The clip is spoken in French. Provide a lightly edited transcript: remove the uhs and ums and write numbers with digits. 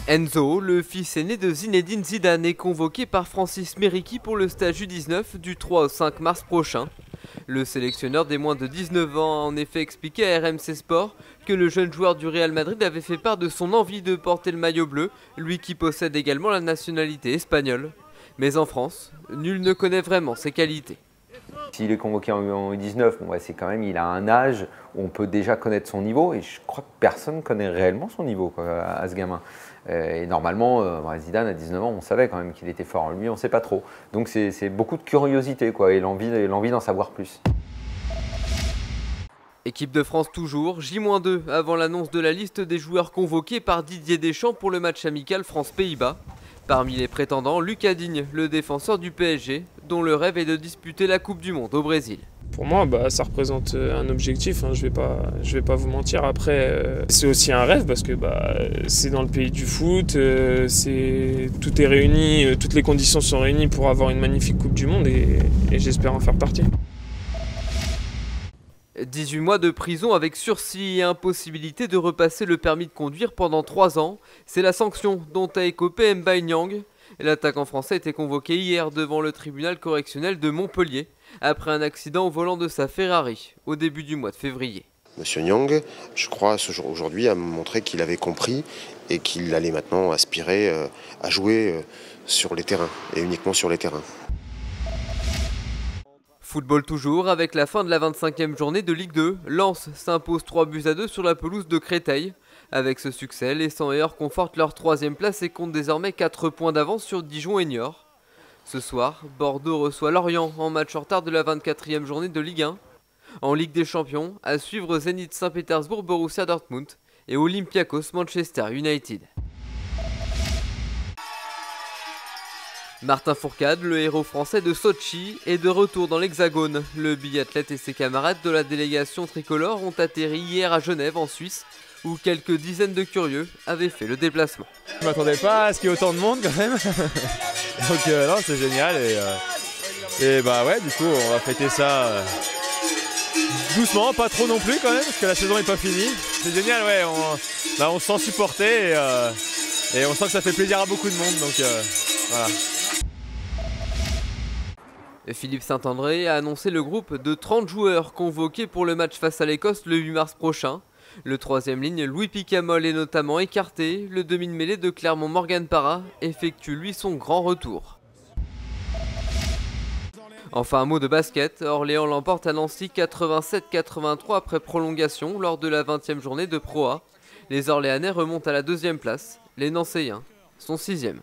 Enzo, le fils aîné de Zinedine Zidane, est convoqué par Francis Mériqui pour le stage U19 du 3 au 5 mars prochain. Le sélectionneur des moins de 19 ans a en effet expliqué à RMC Sport que le jeune joueur du Real Madrid avait fait part de son envie de porter le maillot bleu, lui qui possède également la nationalité espagnole. Mais en France, nul ne connaît vraiment ses qualités. S'il est convoqué en U19, c'est quand même, il a un âge où on peut déjà connaître son niveau et je crois que personne ne connaît réellement son niveau à ce gamin. Et normalement, Zidane à 19 ans, on savait quand même qu'il était fort. Lui, on ne sait pas trop. Donc c'est beaucoup de curiosité et l'envie d'en savoir plus. Équipe de France toujours, J-2 avant l'annonce de la liste des joueurs convoqués par Didier Deschamps pour le match amical France-Pays-Bas. Parmi les prétendants, Lucas Digne, le défenseur du PSG, dont le rêve est de disputer la Coupe du Monde au Brésil. Pour moi, ça représente un objectif, je vais pas vous mentir. Après, c'est aussi un rêve parce que c'est dans le pays du foot, tout est réuni, toutes les conditions sont réunies pour avoir une magnifique Coupe du Monde et j'espère en faire partie. 18 mois de prison avec sursis et impossibilité de repasser le permis de conduire pendant 3 ans. C'est la sanction dont a écopé Mbaye Niang. L'attaquant français était convoqué hier devant le tribunal correctionnel de Montpellier après un accident au volant de sa Ferrari au début du mois de février. Monsieur Niang, je crois, aujourd'hui, a montré qu'il avait compris et qu'il allait maintenant aspirer à jouer sur les terrains et uniquement sur les terrains. Football toujours, avec la fin de la 25e journée de Ligue 2, Lens s'impose 3-2 sur la pelouse de Créteil. Avec ce succès, les 100 meilleurs confortent leur 3e place et comptent désormais 4 points d'avance sur Dijon et Niort. Ce soir, Bordeaux reçoit Lorient en match en retard de la 24e journée de Ligue 1. En Ligue des Champions, à suivre Zénith Saint-Pétersbourg, Borussia Dortmund et Olympiakos Manchester United. Martin Fourcade, le héros français de Sotchi, est de retour dans l'Hexagone. Le biathlète et ses camarades de la délégation tricolore ont atterri hier à Genève, en Suisse, où quelques dizaines de curieux avaient fait le déplacement. Je ne m'attendais pas à ce qu'il y ait autant de monde quand même. Donc non, c'est génial et du coup on va fêter ça doucement, pas trop non plus quand même, parce que la saison n'est pas finie. C'est génial, on se sent supporté et on sent que ça fait plaisir à beaucoup de monde, donc voilà. Philippe Saint-André a annoncé le groupe de 30 joueurs convoqués pour le match face à l'Écosse le 8 mars prochain. Le 3e ligne, Louis Picamol, est notamment écarté. Le demi de mêlée de Clermont, Morgan Parra, effectue lui son grand retour. Enfin, un mot de basket. Orléans l'emporte à Nancy 87-83 après prolongation lors de la 20e journée de Pro A. Les Orléanais remontent à la 2e place. Les Nancéens sont 6e.